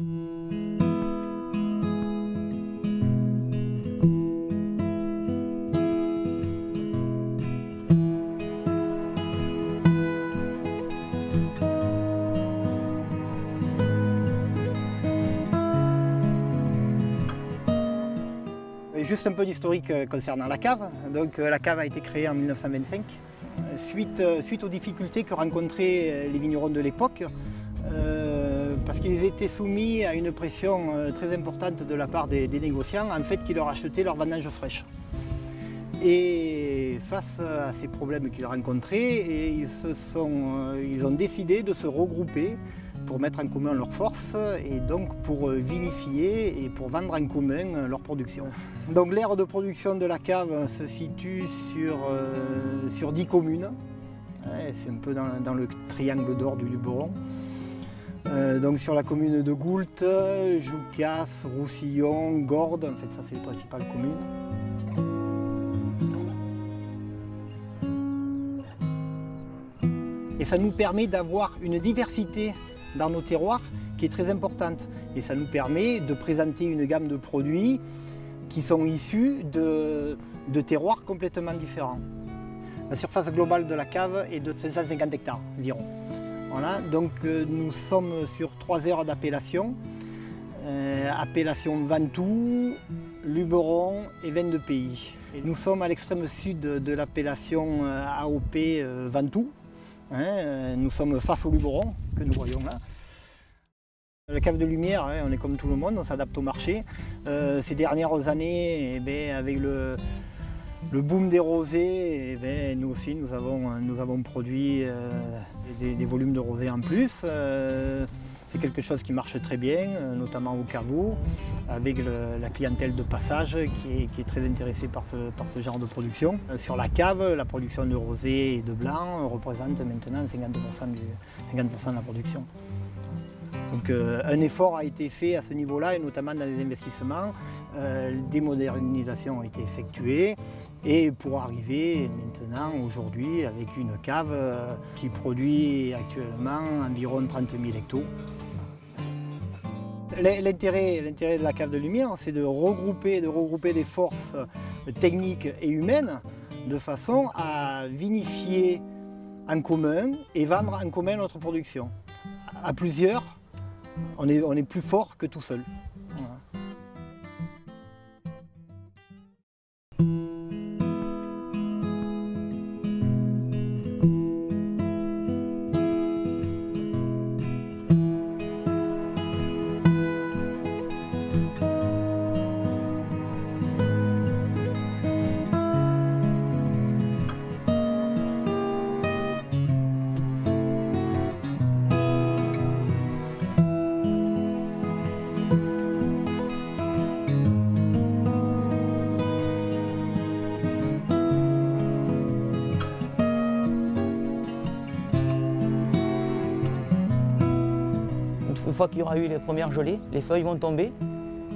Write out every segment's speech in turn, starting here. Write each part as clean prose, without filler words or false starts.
Juste un peu d'historique concernant la cave. Donc, la cave a été créée en 1925 suite aux difficultés que rencontraient les vignerons de l'époque parce qu'ils étaient soumis à une pression très importante de la part des négociants en fait, qui leur achetaient leurs vendanges fraîches. Et face à ces problèmes qu'ils rencontraient, ils ont décidé de se regrouper pour mettre en commun leurs forces et donc pour vinifier et pour vendre en commun leur production. Donc l'aire de production de la cave se situe sur 10 communes. C'est un peu dans le triangle d'or du Luberon. Donc sur la commune de Goult, Joucas, Roussillon, Gordes, en fait ça c'est les principales communes. Et ça nous permet d'avoir une diversité dans nos terroirs qui est très importante. Et ça nous permet de présenter une gamme de produits qui sont issus de terroirs complètement différents. La surface globale de la cave est de 550 hectares environ. Voilà, donc nous sommes sur 3 aires d'appellation. Appellation Ventoux, Luberon et Vin de Pays. Et nous sommes à l'extrême sud de l'appellation AOP Ventoux. Nous sommes face au Luberon, que nous voyons là. La cave de lumière, on est comme tout le monde, on s'adapte au marché. Ces dernières années, avec le boom des rosés, nous aussi nous avons produit des volumes de rosés en plus. C'est quelque chose qui marche très bien, notamment au caveau, avec la clientèle de passage qui est très intéressée par ce genre de production. Sur la cave, la production de rosé et de blanc représente maintenant 50% de la production. Donc un effort a été fait à ce niveau-là, et notamment dans les investissements. Des modernisations ont été effectuées, et pour arriver maintenant, aujourd'hui, avec une cave qui produit actuellement environ 30 000 hectos. L'intérêt de la cave de lumière, c'est de regrouper des forces techniques et humaines de façon à vinifier en commun et vendre en commun notre production. À plusieurs, on est plus fort que tout seul. Voilà. Une fois qu'il y aura eu les premières gelées, les feuilles vont tomber.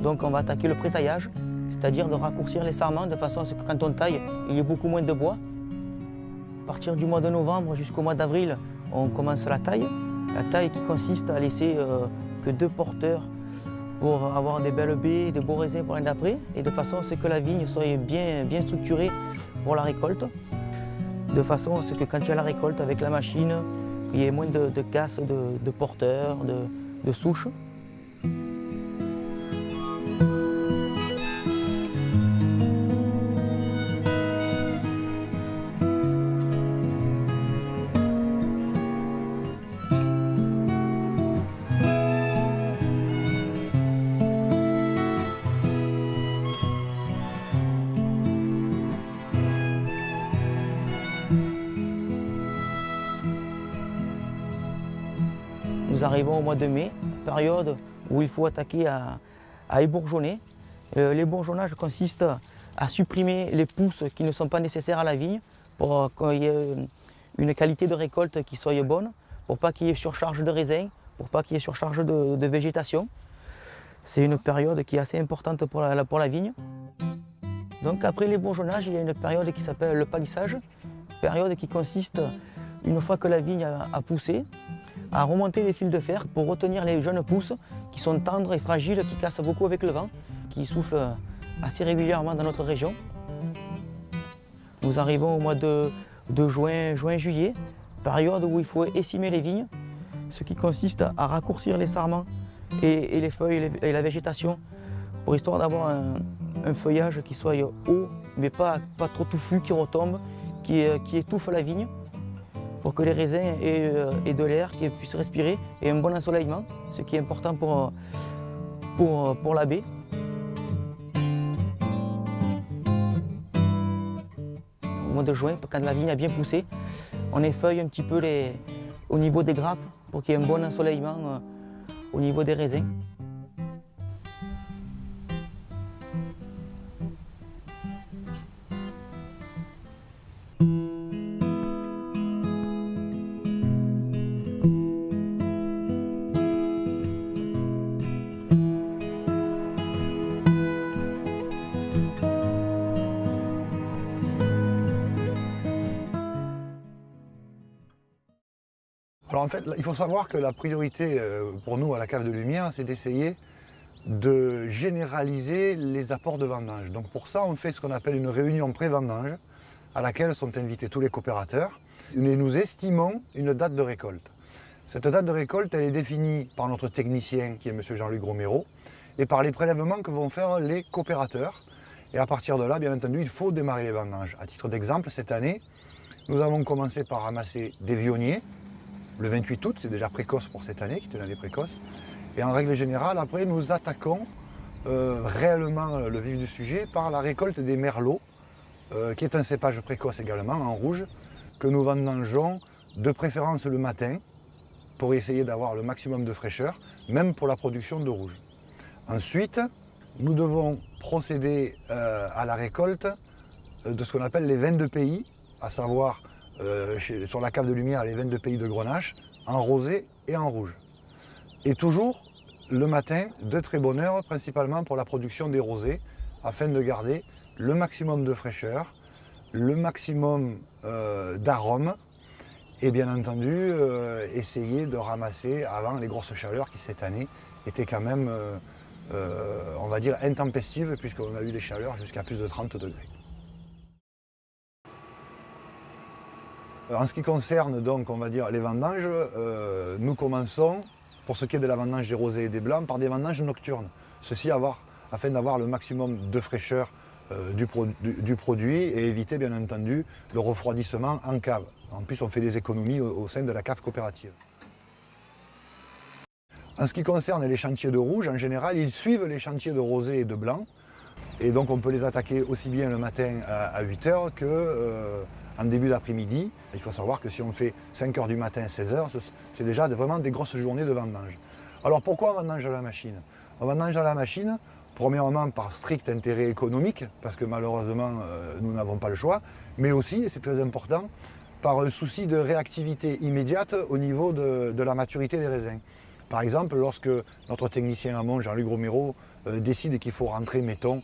Donc on va attaquer le pré-taillage, c'est-à-dire de raccourcir les sarments de façon à ce que quand on taille, il y ait beaucoup moins de bois. À partir du mois de novembre jusqu'au mois d'avril, on commence la taille. La taille qui consiste à laisser que 2 porteurs pour avoir des belles baies, de beaux raisins pour l'année d'après, et de façon à ce que la vigne soit bien structurée pour la récolte. De façon à ce que quand il y a la récolte avec la machine, il y ait moins de casse de porteurs, de souches. Nous arrivons au mois de mai, période où il faut attaquer à ébourgeonner. L'ébourgeonnage consiste à supprimer les pousses qui ne sont pas nécessaires à la vigne pour qu'il y ait une qualité de récolte qui soit bonne, pour pas qu'il y ait surcharge de raisins, pour pas qu'il y ait surcharge de végétation. C'est une période qui est assez importante pour la vigne. Donc après l'ébourgeonnage, il y a une période qui s'appelle le palissage, période qui consiste, une fois que la vigne a poussé, à remonter les fils de fer pour retenir les jeunes pousses qui sont tendres et fragiles, qui cassent beaucoup avec le vent, qui soufflent assez régulièrement dans notre région. Nous arrivons au mois de juin-juillet, période où il faut essimer les vignes, ce qui consiste à raccourcir les sarments et les feuilles et la végétation pour histoire d'avoir un feuillage qui soit haut, mais pas trop touffu, qui retombe, qui étouffe la vigne, pour que les raisins aient de l'air, qu'ils puissent respirer, et un bon ensoleillement, ce qui est important pour la baie. Au mois de juin, quand la vigne a bien poussé, on effeuille un petit peu au niveau des grappes pour qu'il y ait un bon ensoleillement au niveau des raisins. Alors en fait, il faut savoir que la priorité pour nous à la Cave de Lumière, c'est d'essayer de généraliser les apports de vendange. Donc pour ça, on fait ce qu'on appelle une réunion pré-vendange, à laquelle sont invités tous les coopérateurs. Et nous estimons une date de récolte. Cette date de récolte, elle est définie par notre technicien, qui est M. Jean-Luc Gromero, et par les prélèvements que vont faire les coopérateurs. Et à partir de là, bien entendu, il faut démarrer les vendanges. À titre d'exemple, cette année, nous avons commencé par ramasser des vionniers, le 28 août, c'est déjà précoce pour cette année, qui est une année précoce. Et en règle générale, après, nous attaquons réellement le vif du sujet par la récolte des merlots, qui est un cépage précoce également, en rouge, que nous vendangeons de préférence le matin, pour essayer d'avoir le maximum de fraîcheur, même pour la production de rouge. Ensuite, nous devons procéder à la récolte de ce qu'on appelle les vins de pays, à savoir sur la Cave de Lumière, les vins de pays de Grenache, en rosé et en rouge. Et toujours le matin, de très bonne heure, principalement pour la production des rosés, afin de garder le maximum de fraîcheur, le maximum d'arômes, et bien entendu essayer de ramasser avant les grosses chaleurs qui cette année étaient quand même, on va dire, intempestives, puisqu'on a eu des chaleurs jusqu'à plus de 30 degrés. En ce qui concerne donc, on va dire, les vendanges, nous commençons, pour ce qui est de la vendange des rosés et des blancs, par des vendanges nocturnes. Ceci afin d'avoir le maximum de fraîcheur du produit et éviter bien entendu le refroidissement en cave. En plus, on fait des économies au sein de la cave coopérative. En ce qui concerne les chantiers de rouge, en général, ils suivent les chantiers de rosé et de blanc. Et donc on peut les attaquer aussi bien le matin à 8 h qu'en début d'après-midi. Il faut savoir que si on fait 5 h du matin, 16 h, c'est déjà vraiment des grosses journées de vendange. Alors pourquoi on vendange à la machine? On vendange à la machine, premièrement par strict intérêt économique, parce que malheureusement nous n'avons pas le choix, mais aussi, et c'est très important, par un souci de réactivité immédiate au niveau de la maturité des raisins. Par exemple, lorsque notre technicien amont, Jean-Luc Gromero, décide qu'il faut rentrer, mettons,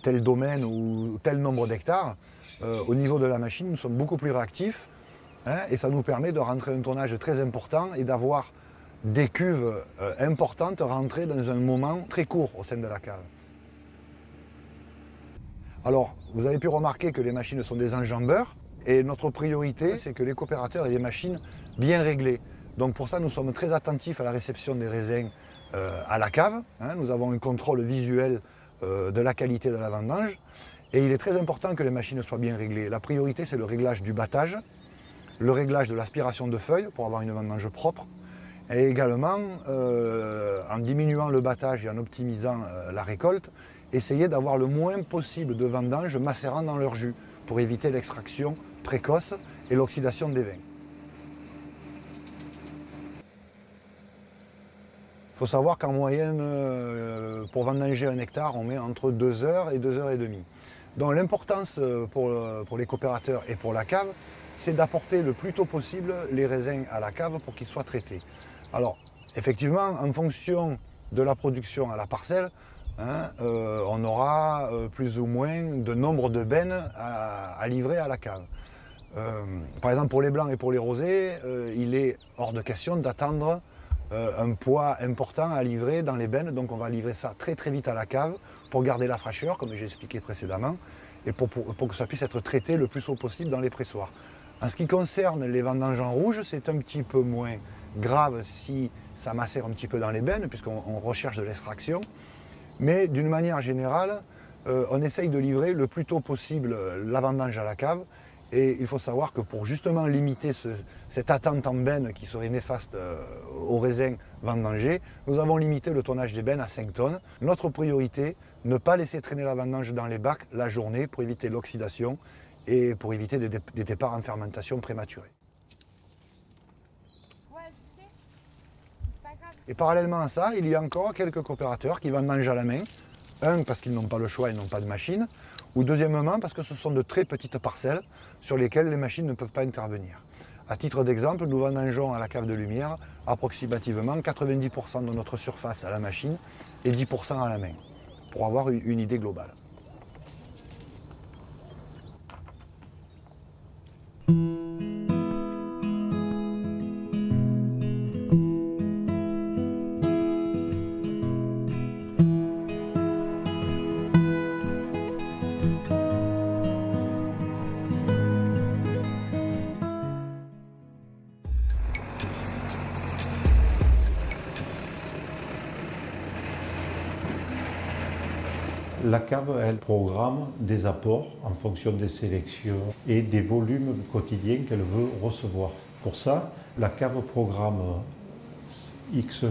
tel domaine ou tel nombre d'hectares, au niveau de la machine, nous sommes beaucoup plus réactifs, hein, et ça nous permet de rentrer un tonnage très important et d'avoir des cuves importantes rentrées dans un moment très court au sein de la cave. Alors, vous avez pu remarquer que les machines sont des enjambeurs, et notre priorité, c'est que les coopérateurs aient des machines bien réglées. Donc pour ça, nous sommes très attentifs à la réception des raisins à la cave. Hein. Nous avons un contrôle visuel de la qualité de la vendange. Et il est très important que les machines soient bien réglées. La priorité, c'est le réglage du battage, le réglage de l'aspiration de feuilles pour avoir une vendange propre. Et également, en diminuant le battage et en optimisant la récolte, essayer d'avoir le moins possible de vendanges macérant dans leur jus pour éviter l'extraction précoce et l'oxydation des vins. Il faut savoir qu'en moyenne, pour vendanger un hectare, on met entre 2 heures et 2 heures et demie. Donc l'importance pour les coopérateurs et pour la cave, c'est d'apporter le plus tôt possible les raisins à la cave pour qu'ils soient traités. Alors, effectivement, en fonction de la production à la parcelle, hein, on aura plus ou moins de nombre de bennes à livrer à la cave. Par exemple, pour les blancs et pour les rosés, il est hors de question d'attendre un poids important à livrer dans les bennes. Donc on va livrer ça très très vite à la cave pour garder la fraîcheur, comme j'ai expliqué précédemment, et pour que ça puisse être traité le plus tôt possible dans les pressoirs. En ce qui concerne les vendanges en rouge, c'est un petit peu moins grave si ça macère un petit peu dans les bennes, puisqu'on recherche de l'extraction. Mais d'une manière générale, on essaye de livrer le plus tôt possible la vendange à la cave. Et il faut savoir que pour justement limiter cette attente en benne qui serait néfaste au raisin vendangé, nous avons limité le tonnage des bennes à 5 tonnes. Notre priorité, ne pas laisser traîner la vendange dans les bacs la journée pour éviter l'oxydation et pour éviter des départs en fermentation prématurés. Ouais, je sais. C'est pas grave. Et parallèlement à ça, il y a encore quelques coopérateurs qui vendangent à la main. Un, parce qu'ils n'ont pas le choix, ils n'ont pas de machine. Ou deuxièmement, parce que ce sont de très petites parcelles sur lesquelles les machines ne peuvent pas intervenir. À titre d'exemple, nous vendangeons à la cave de lumière approximativement 90% de notre surface à la machine et 10% à la main, pour avoir une idée globale. La cave, elle programme des apports en fonction des sélections et des volumes quotidiens qu'elle veut recevoir. Pour ça, la cave programme X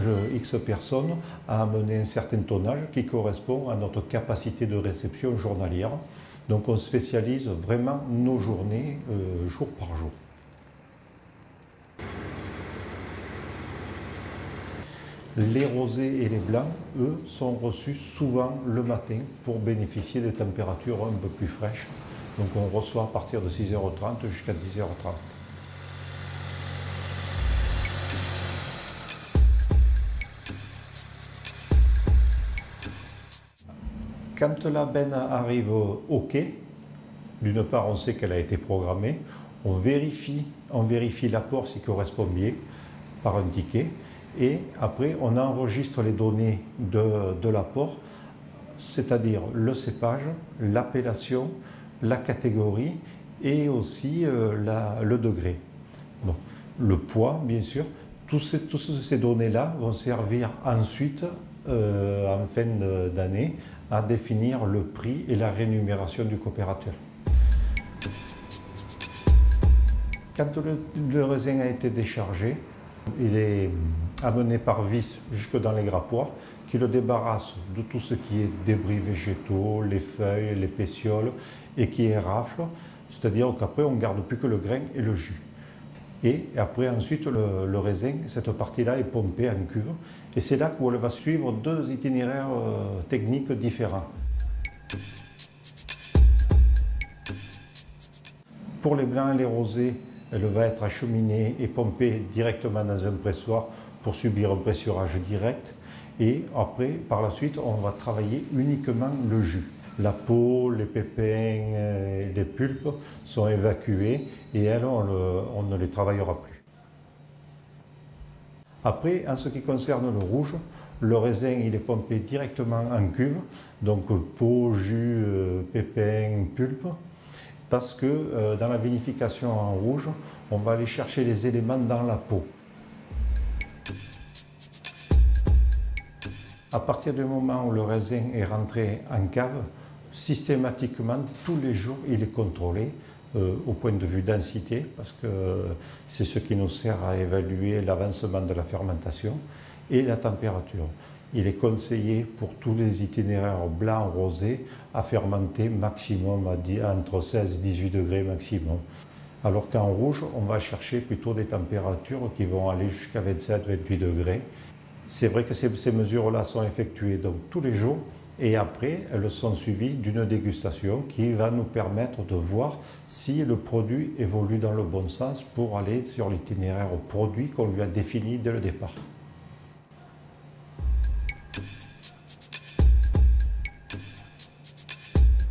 personnes à amener un certain tonnage qui correspond à notre capacité de réception journalière. Donc on spécialise vraiment nos journées jour par jour. Les rosés et les blancs, eux, sont reçus souvent le matin pour bénéficier des températures un peu plus fraîches. Donc on reçoit à partir de 6h30 jusqu'à 10h30. Quand la benne arrive au quai, d'une part on sait qu'elle a été programmée, on vérifie l'apport s'il correspond bien par un ticket. Et après, on enregistre les données de l'apport, c'est-à-dire le cépage, l'appellation, la catégorie et aussi le degré. Bon, le poids, bien sûr. Toutes ces données-là vont servir ensuite, en fin d'année, à définir le prix et la rémunération du coopérateur. Quand le raisin a été déchargé, il est amené par vis jusque dans les grappoirs qui le débarrassent de tout ce qui est débris végétaux, les feuilles, les pétioles et qui érafle, c'est-à-dire qu'après on ne garde plus que le grain et le jus. Et après ensuite le raisin, cette partie-là est pompée en cuve et c'est là où elle va suivre deux itinéraires techniques différents. Pour les blancs et les rosés, elle va être acheminée et pompée directement dans un pressoir pour subir un pressurage direct. Et après, par la suite, on va travailler uniquement le jus. La peau, les pépins, les pulpes sont évacués et elles, on ne les travaillera plus. Après, en ce qui concerne le rouge, le raisin il est pompé directement en cuve, donc peau, jus, pépins, pulpe. Parce que dans la vinification en rouge, on va aller chercher les éléments dans la peau. À partir du moment où le raisin est rentré en cave, systématiquement, tous les jours, il est contrôlé au point de vue densité, parce que c'est ce qui nous sert à évaluer l'avancement de la fermentation, et la température. Il est conseillé pour tous les itinéraires blancs rosés à fermenter maximum entre 16 et 18 degrés maximum. Alors qu'en rouge, on va chercher plutôt des températures qui vont aller jusqu'à 27-28 degrés. C'est vrai que ces mesures-là sont effectuées donc tous les jours et après, elles sont suivies d'une dégustation qui va nous permettre de voir si le produit évolue dans le bon sens pour aller sur l'itinéraire produit qu'on lui a défini dès le départ.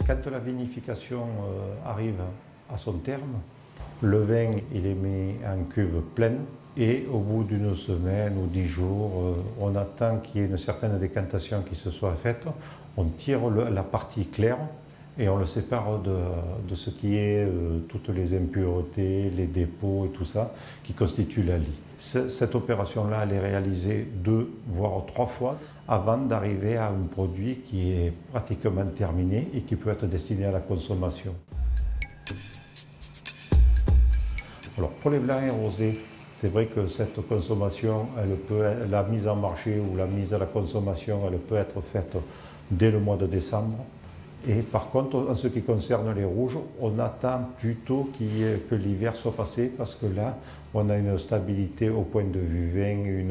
Quand la vinification arrive à son terme, Le vin, il est mis en cuve pleine et au bout d'une semaine ou 10 jours, on attend qu'il y ait une certaine décantation qui se soit faite. On tire la partie claire et on le sépare de ce qui est toutes les impuretés, les dépôts et tout ça qui constituent la lie. Cette opération-là, elle est réalisée 2 voire 3 fois avant d'arriver à un produit qui est pratiquement terminé et qui peut être destiné à la consommation. Alors pour les blancs et rosés, c'est vrai que cette consommation, la mise en marché ou la mise à la consommation, elle peut être faite dès le mois de décembre. Et par contre, en ce qui concerne les rouges, on attend plutôt que l'hiver soit passé parce que là, on a une stabilité au point de vue vin,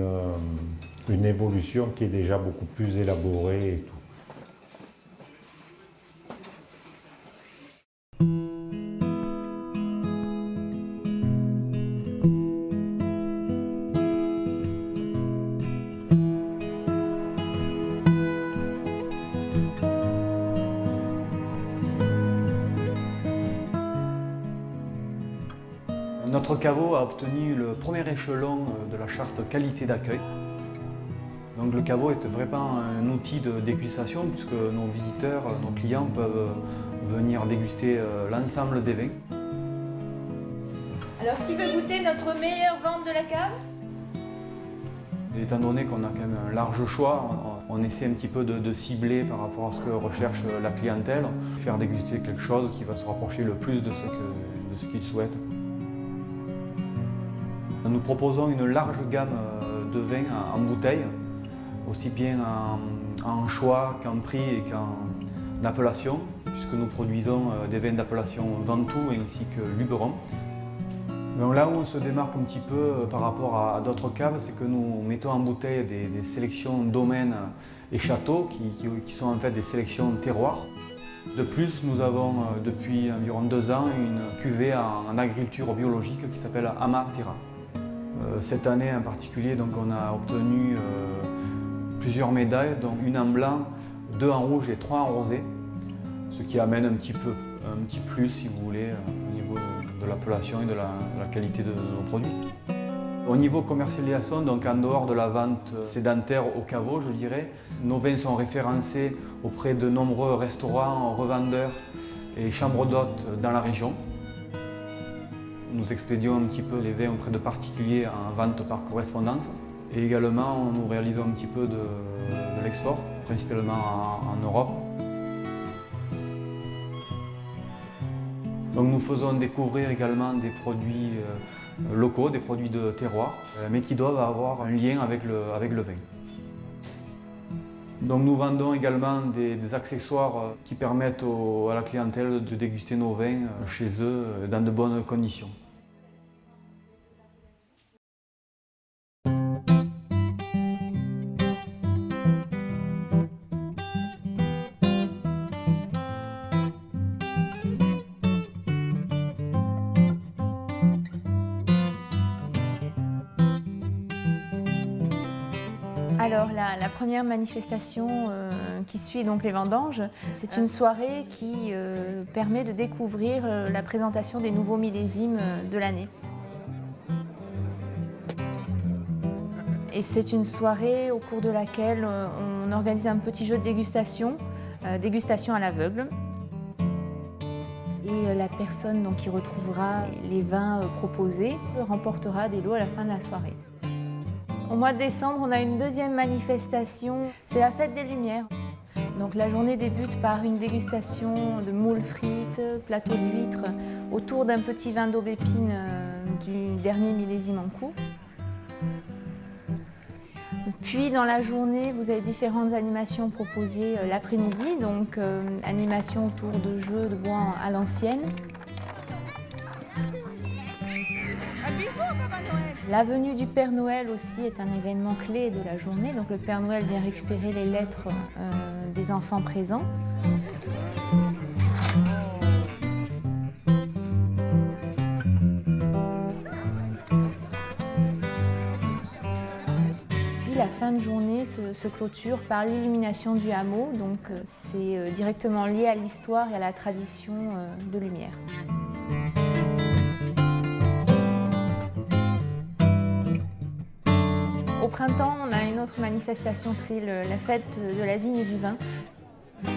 une évolution qui est déjà beaucoup plus élaborée et tout. Notre caveau a obtenu le premier échelon de la charte qualité d'accueil. Donc le caveau est vraiment un outil de dégustation puisque nos visiteurs, nos clients peuvent venir déguster l'ensemble des vins. Alors, qui veut goûter notre meilleure vente de la cave? Et étant donné qu'on a quand même un large choix, on essaie un petit peu de cibler par rapport à ce que recherche la clientèle, faire déguster quelque chose qui va se rapprocher le plus de ce qu'ils souhaitent. Nous proposons une large gamme de vins en bouteille, aussi bien en choix qu'en prix et qu'en appellation, puisque nous produisons des vins d'appellation Ventoux ainsi que Luberon. Donc là où on se démarque un petit peu par rapport à d'autres caves, c'est que nous mettons en bouteille des sélections domaines et châteaux qui sont en fait des sélections terroirs. De plus, nous avons depuis environ 2 ans une cuvée en agriculture biologique qui s'appelle Amaterra. Cette année en particulier, donc, on a obtenu plusieurs médailles, dont une en blanc, 2 en rouge et 3 en rosé, ce qui amène un petit plus, si vous voulez, au niveau de l'appellation et de la qualité de nos produits. Au niveau commercialisation, donc en dehors de la vente sédentaire au caveau, je dirais, nos vins sont référencés auprès de nombreux restaurants, revendeurs et chambres d'hôtes dans la région. Nous expédions un petit peu les vins auprès de particuliers en vente par correspondance. Et également, nous réalisons un petit peu de l'export, principalement en Europe. Donc nous faisons découvrir également des produits locaux, des produits de terroir, mais qui doivent avoir un lien avec le vin. Donc nous vendons également des accessoires qui permettent à la clientèle de déguster nos vins chez eux dans de bonnes conditions. Alors la première manifestation qui suit donc les vendanges, c'est une soirée qui permet de découvrir la présentation des nouveaux millésimes de l'année. Et c'est une soirée au cours de laquelle on organise un petit jeu de dégustation, dégustation à l'aveugle. Et la personne donc, qui retrouvera les vins proposés remportera des lots à la fin de la soirée. Au mois de décembre, on a une deuxième manifestation, c'est la fête des Lumières. Donc la journée débute par une dégustation de moules frites, plateau d'huîtres, autour d'un petit vin d'aubépine du dernier millésime en cours. Puis dans la journée, vous avez différentes animations proposées l'après-midi, donc animation autour de jeux de bois à l'ancienne. La venue du Père Noël aussi est un événement clé de la journée. Donc le Père Noël vient récupérer les lettres des enfants présents. Puis la fin de journée se clôture par l'illumination du hameau. Donc c'est directement lié à l'histoire et à la tradition de Lumière. printemps, on a une autre manifestation, c'est la fête de la vigne et du vin.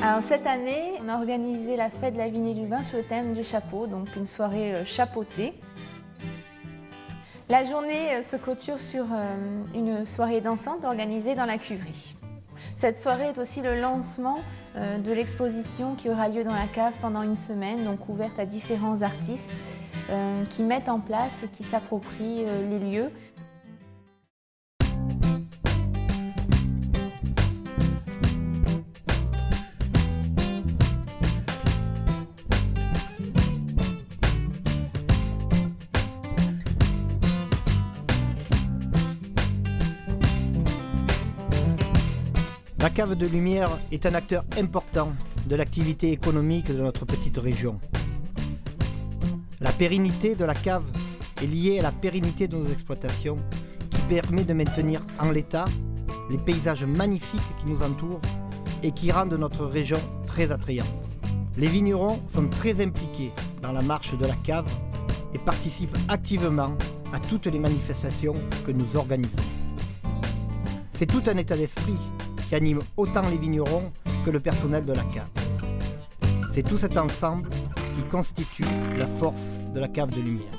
Alors cette année, on a organisé la fête de la vigne et du vin sur le thème du chapeau, donc une soirée chapeautée. La journée se clôture sur une soirée dansante organisée dans la cuverie. Cette soirée est aussi le lancement de l'exposition qui aura lieu dans la cave pendant une semaine, donc ouverte à différents artistes qui mettent en place et qui s'approprient les lieux. La cave de Lumière est un acteur important de l'activité économique de notre petite région. La pérennité de la cave est liée à la pérennité de nos exploitations qui permet de maintenir en l'état les paysages magnifiques qui nous entourent et qui rendent notre région très attrayante. Les vignerons sont très impliqués dans la marche de la cave et participent activement à toutes les manifestations que nous organisons. C'est tout un état d'esprit qui anime autant les vignerons que le personnel de la cave. C'est tout cet ensemble qui constitue la force de la cave de Lumière.